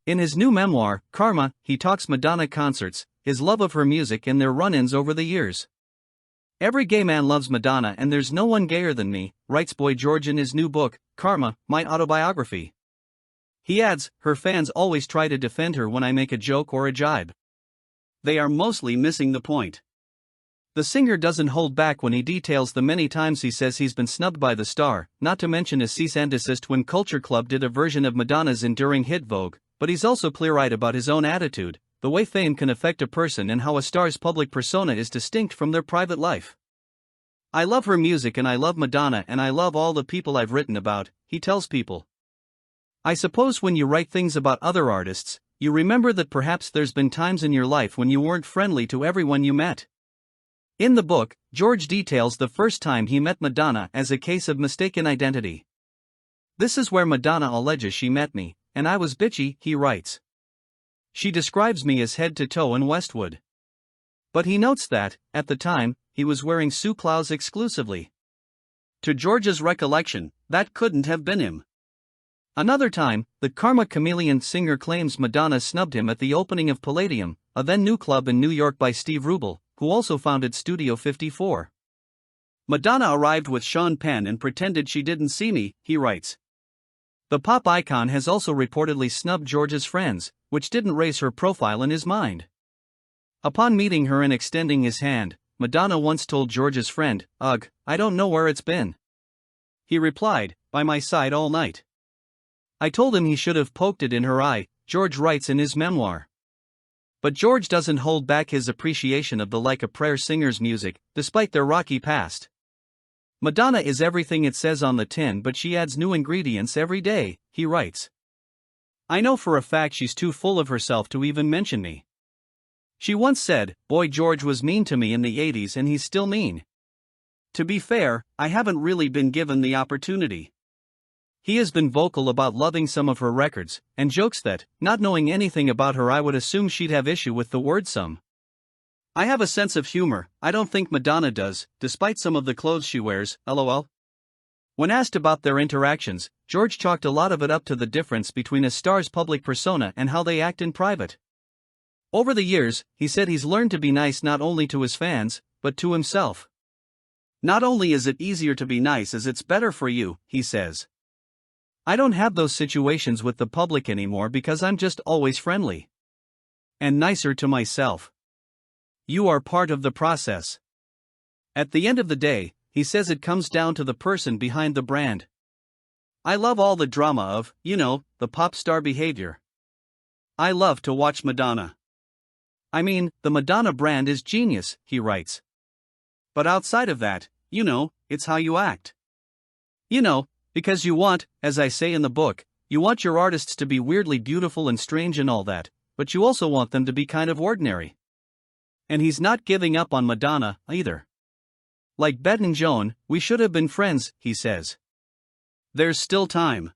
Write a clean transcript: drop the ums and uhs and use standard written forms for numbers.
In his new memoir, Karma, he talks Madonna concerts, his love of her music and their run-ins over the years. Every gay man loves Madonna and there's no one gayer than me, writes Boy George in his new book, Karma, My Autobiography. He adds, her fans always try to defend her when I make a joke or a jibe. They are mostly missing the point. The singer doesn't hold back when he details the many times he says he's been snubbed by the star, not to mention his cease and desist when Culture Club did a version of Madonna's enduring hit Vogue, but he's also clear-eyed about his own attitude, the way fame can affect a person and how a star's public persona is distinct from their private life. I love her music and I love Madonna and I love all the people I've written about, he tells People. I suppose when you write things about other artists, you remember that perhaps there's been times in your life when you weren't friendly to everyone you met. In the book, George details the first time he met Madonna as a case of mistaken identity. This is where Madonna alleges she met me, and I was bitchy, he writes. She describes me as head to toe in Westwood. But he notes that, at the time, he was wearing Sue Claus exclusively. To George's recollection, that couldn't have been him. Another time, the Karma Chameleon singer claims Madonna snubbed him at the opening of Palladium, a then new club in New York by Steve Rubel, who also founded Studio 54. Madonna arrived with Sean Penn and pretended she didn't see me, he writes. The pop icon has also reportedly snubbed George's friends, which didn't raise her profile in his mind. Upon meeting her and extending his hand, Madonna once told George's friend, "Ugh, I don't know where it's been." He replied, "By my side all night." I told him he should have poked it in her eye, George writes in his memoir. But George doesn't hold back his appreciation of the Like a Prayer singers' music, despite their rocky past. Madonna is everything it says on the tin, but she adds new ingredients every day, he writes. I know for a fact she's too full of herself to even mention me. She once said, "Boy George was mean to me in the 80s and he's still mean." To be fair, I haven't really been given the opportunity. He has been vocal about loving some of her records, and jokes that, not knowing anything about her, I would assume she'd have issue with the word some. I have a sense of humor, I don't think Madonna does, despite some of the clothes she wears, lol. When asked about their interactions, George chalked a lot of it up to the difference between a star's public persona and how they act in private. Over the years, he said he's learned to be nice not only to his fans, but to himself. Not only is it easier to be nice as it's better for you, he says. I don't have those situations with the public anymore because I'm just always friendly. And nicer to myself. You are part of the process. At the end of the day, he says it comes down to the person behind the brand. I love all the drama of, the pop star behavior. I love to watch Madonna. I mean, the Madonna brand is genius, he writes. But outside of that, it's how you act. Because you want, as I say in the book, you want your artists to be weirdly beautiful and strange and all that, but you also want them to be kind of ordinary. And he's not giving up on Madonna, either. Like Bet and Joan, we should have been friends, he says. There's still time.